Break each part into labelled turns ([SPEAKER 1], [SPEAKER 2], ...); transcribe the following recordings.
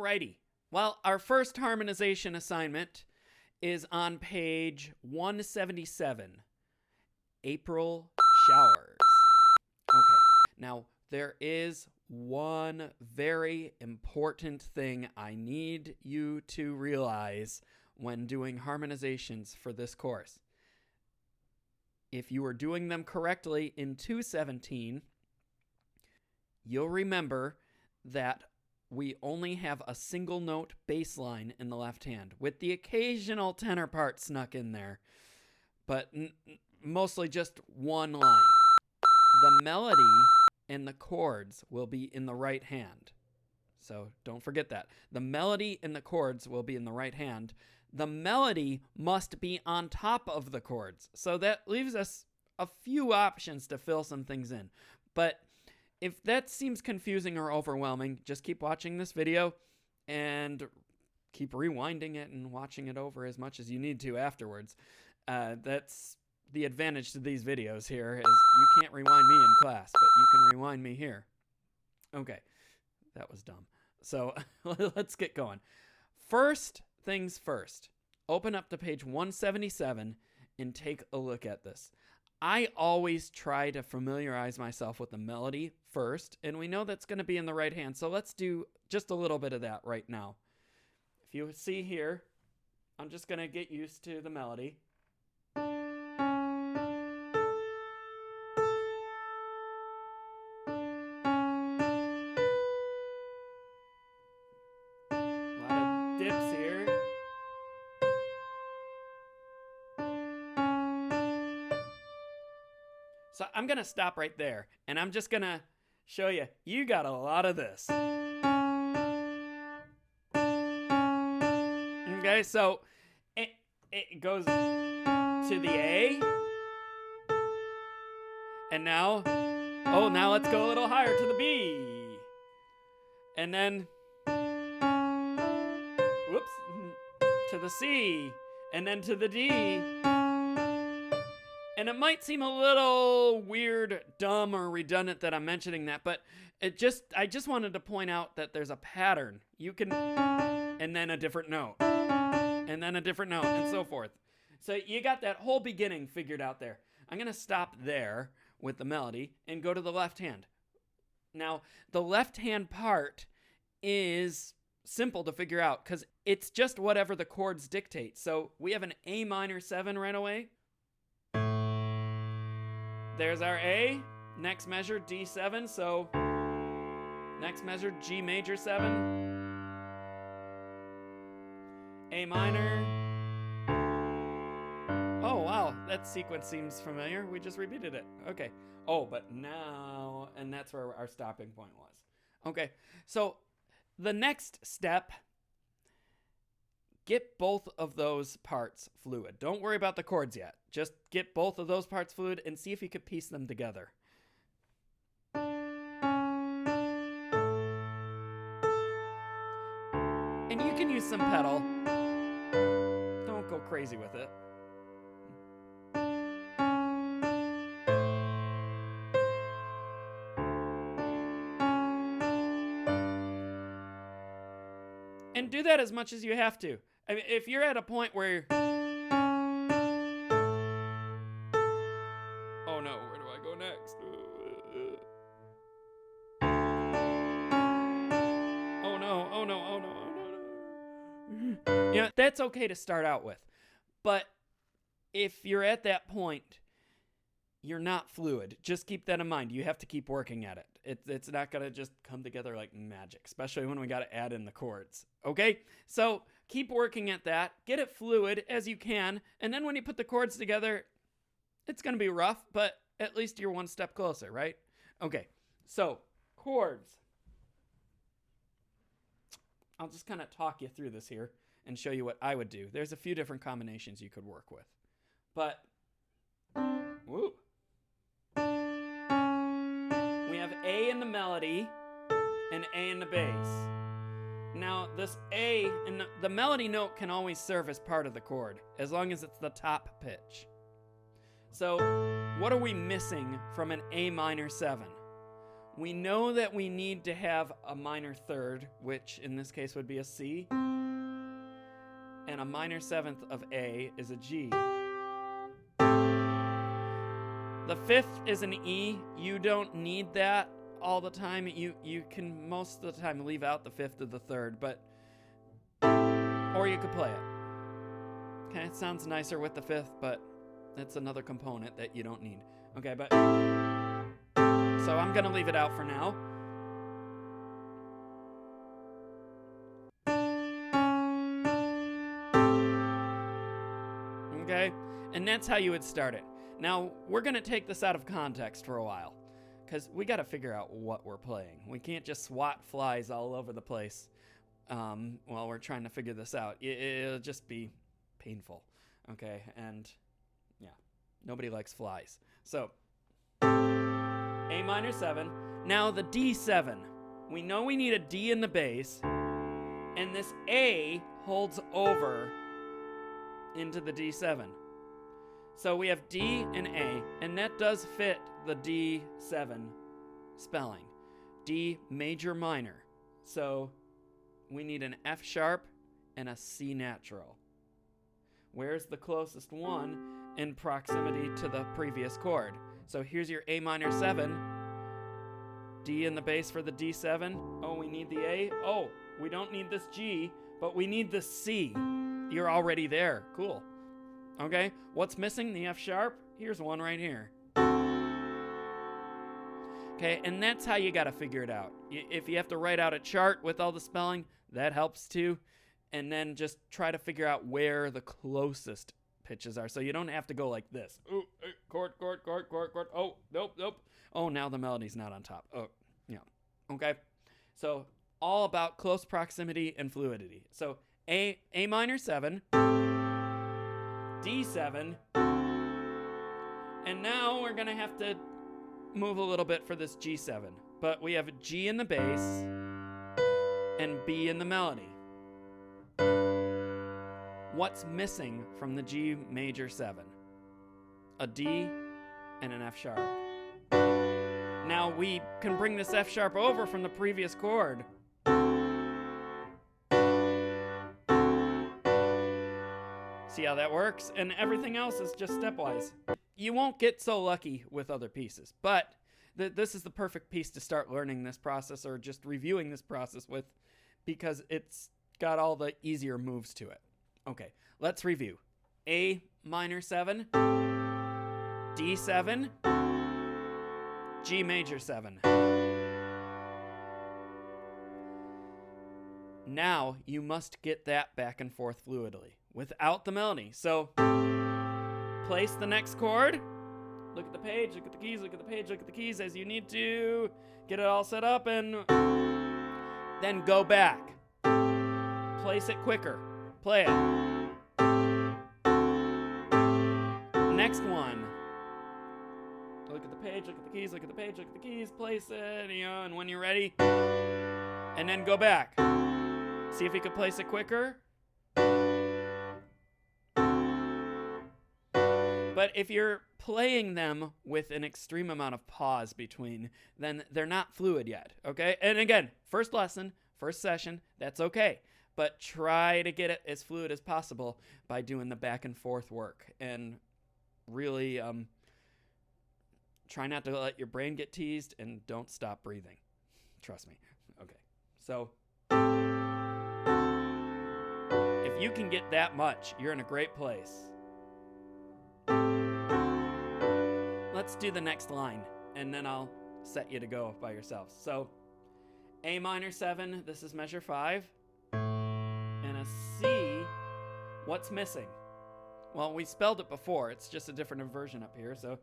[SPEAKER 1] Alrighty. Well, our first harmonization assignment is on page 177. April showers. Okay, now there is one very important thing I need you to realize when doing harmonizations for this course. If you are doing them correctly in 217, you'll remember that we only have a single note baseline in the left hand, with the occasional tenor part snuck in there, but mostly just one line. The melody and the chords will be in the right hand. So don't forget that. The melody and the chords will be in the right hand. The melody must be on top of the chords. So that leaves us a few options to fill some things in. But if that seems confusing or overwhelming, just keep watching this video and keep rewinding it and watching it over as much as you need to afterwards. That's the advantage to these videos here, is you can't rewind me in class, but you can rewind me here. Okay, that was dumb. So let's get going. First things first, open up to page 177 and take a look at this. I always try to familiarize myself with the melody first, and we know that's going to be in the right hand, so let's do just a little bit of that right now. If you see here, I'm just going to get used to the melody. A lot of dips here. So I'm going to stop right there, and I'm just going to show you, you got a lot of this. Okay, so it goes to the A, and now let's go a little higher to the B, and then, whoops, to the C, and then to the D. And it might seem a little weird, dumb, or redundant that I'm mentioning that, but I just wanted to point out that there's a pattern. You can, and then a different note, and then a different note, and so forth. So you got that whole beginning figured out there. I'm going to stop there with the melody and go to the left hand. Now, the left hand part is simple to figure out because it's just whatever the chords dictate. So we have an A minor 7 right away. There's our A, next measure D7, so next measure G major 7, A minor. Oh wow, that sequence seems familiar. We just repeated it. Okay. Oh, but now, and that's where our stopping point was. Okay, so the next step, get both of those parts fluid. Don't worry about the chords yet. Just get both of those parts fluid and see if you could piece them together. And you can use some pedal. Don't go crazy with it. And do that as much as you have to. I mean, if you're at a point where oh no, where do I go next? Oh no, oh no, oh no, oh no. You know, that's okay to start out with. But if you're at that point, you're not fluid. Just keep that in mind. You have to keep working at it. It's not going to just come together like magic, especially when we got to add in the chords. Okay? So keep working at that. Get it fluid as you can. And then when you put the chords together, it's going to be rough, but at least you're one step closer, right? Okay. So chords. I'll just kind of talk you through this here and show you what I would do. There's a few different combinations you could work with. But, woo. We have A in the melody and A in the bass. Now, this A and the melody note can always serve as part of the chord, as long as it's the top pitch. So, what are we missing from an A minor 7? we know that we need to have a minor third, which in this case would be a C, and a minor seventh of A is a G. The fifth is an E. You don't need that all the time. You can most of the time leave out the fifth of the third, or you could play it. Okay, it sounds nicer with the fifth, but that's another component that you don't need. Okay, but so I'm gonna leave it out for now. Okay, and that's how you would start it. Now, we're gonna take this out of context for a while, because we gotta figure out what we're playing. We can't just swat flies all over the place while we're trying to figure this out. It'll just be painful, okay? And yeah, nobody likes flies. So, A minor 7. Now the D7. We know we need a D in the bass, and this A holds over into the D7. So we have D and A, and that does fit the D7 spelling. D major minor. So we need an F sharp and a C natural. Where's the closest one in proximity to the previous chord? So here's your A minor 7. D in the bass for the D7. Oh, we need the A. Oh, we don't need this G, but we need the C. You're already there. Cool. Okay, what's missing? The F sharp? Here's one right here. Okay, and that's how you gotta figure it out. If you have to write out a chart with all the spelling, that helps too. And then just try to figure out where the closest pitches are. So you don't have to go like this. Ooh, chord, chord, chord, chord, chord. Oh, nope, nope. Oh, now the melody's not on top. Oh, yeah. Okay, so all about close proximity and fluidity. So A minor 7. D7, and now we're gonna have to move a little bit for this G7, but we have a G in the bass and B in the melody. What's missing from the G major 7? A D and an F sharp. Now we can bring this F sharp over from the previous chord. See how that works? And everything else is just stepwise. You won't get so lucky with other pieces, but this is the perfect piece to start learning this process or just reviewing this process with, because it's got all the easier moves to it. Okay, let's review. A minor 7, D7, G major 7. Now you must get that back and forth fluidly without the melody. So place the next chord. Look at the page, look at the keys, look at the page, look at the keys as you need to. Get it all set up and then go back. Place it quicker. Play it. Next one. Look at the page, look at the keys, look at the page, look at the keys. Place it, and when you're ready. And then go back. See if you could place it quicker. But if you're playing them with an extreme amount of pause between, then they're not fluid yet, okay? And again, first lesson, first session, that's okay. But try to get it as fluid as possible by doing the back and forth work. And really try not to let your brain get teased and don't stop breathing. Trust me. Okay, so if you can get that much, you're in a great place. Let's do the next line, and then I'll set you to go by yourselves. So, A minor 7, this is measure 5, and a C, what's missing? Well, we spelled it before, it's just a different version up here, so.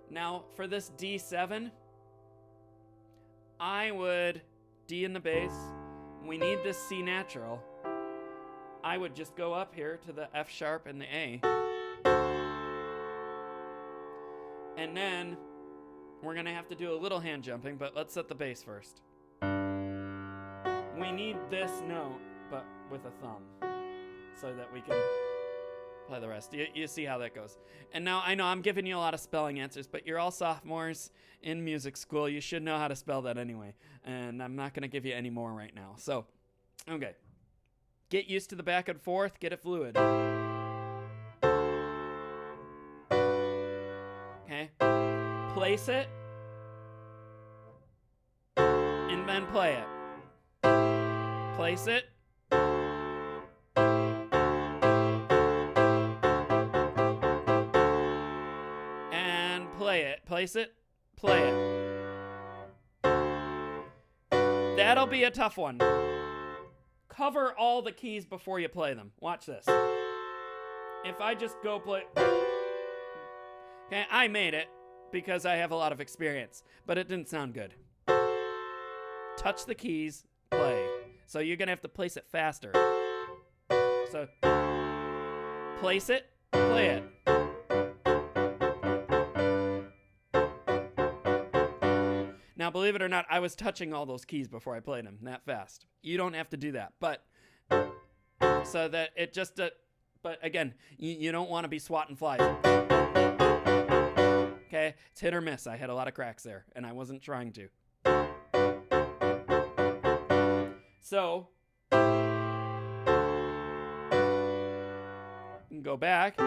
[SPEAKER 1] Now, for this D7, I would, D in the bass, we need this C natural. I would just go up here to the F sharp and the A. And then we're going to have to do a little hand jumping, but let's set the bass first. We need this note, but with a thumb, so that we can play the rest. You see how that goes. And now I know I'm giving you a lot of spelling answers, but you're all sophomores in music school. You should know how to spell that anyway. And I'm not going to give you any more right now. So, okay. Get used to the back and forth. Get it fluid. Okay. Place it. And then play it. Place it. And play it. Place it. Play it. That'll be a tough one. Cover all the keys before you play them. Watch this. If I just go play... Okay, I made it because I have a lot of experience, but it didn't sound good. Touch the keys, play. So you're going to have to place it faster. So, place it, play it. Now, believe it or not, I was touching all those keys before I played them that fast. You don't have to do that, but so that it just, but again, you don't want to be swatting flies. Okay, it's hit or miss. I had a lot of cracks there, and I wasn't trying to. So, go back.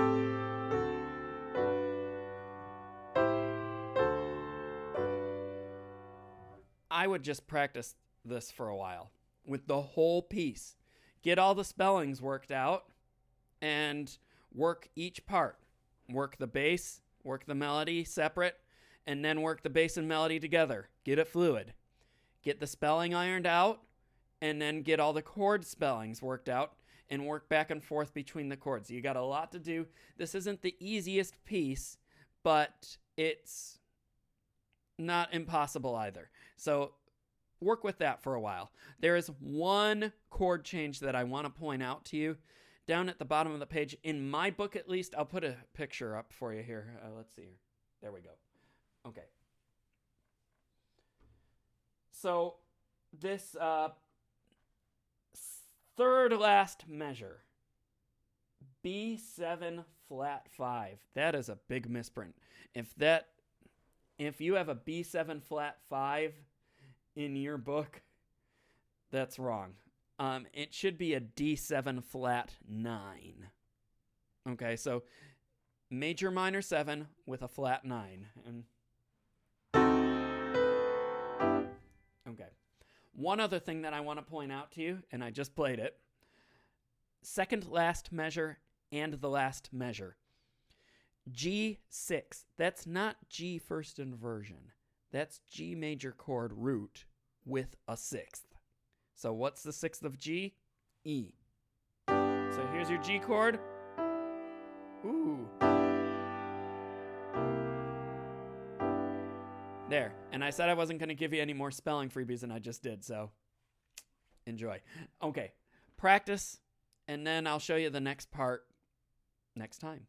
[SPEAKER 1] I would just practice this for a while with the whole piece. Get all the spellings worked out and work each part. Work the bass, work the melody separate, and then work the bass and melody together. Get it fluid. Get the spelling ironed out, and then get all the chord spellings worked out and work back and forth between the chords. You got a lot to do. This isn't the easiest piece, but it's not impossible either. So work with that for a while. There is one chord change that I want to point out to you down at the bottom of the page. In my book, at least, I'll put a picture up for you here. Let's see here. There we go. Okay. So this third last measure, B7 flat 5. That is a big misprint. If you have a B7 flat 5 in your book, that's wrong. It should be a D7 flat 9. Okay, so major minor 7 with a flat 9. Okay. One other thing that I want to point out to you, and I just played it. Second last measure and the last measure. G6. That's not G first inversion. That's G major chord root with a sixth. So what's the sixth of G? E. So here's your G chord. Ooh. There. And I said I wasn't going to give you any more spelling freebies, and I just did, so enjoy. Okay. Practice, and then I'll show you the next part next time.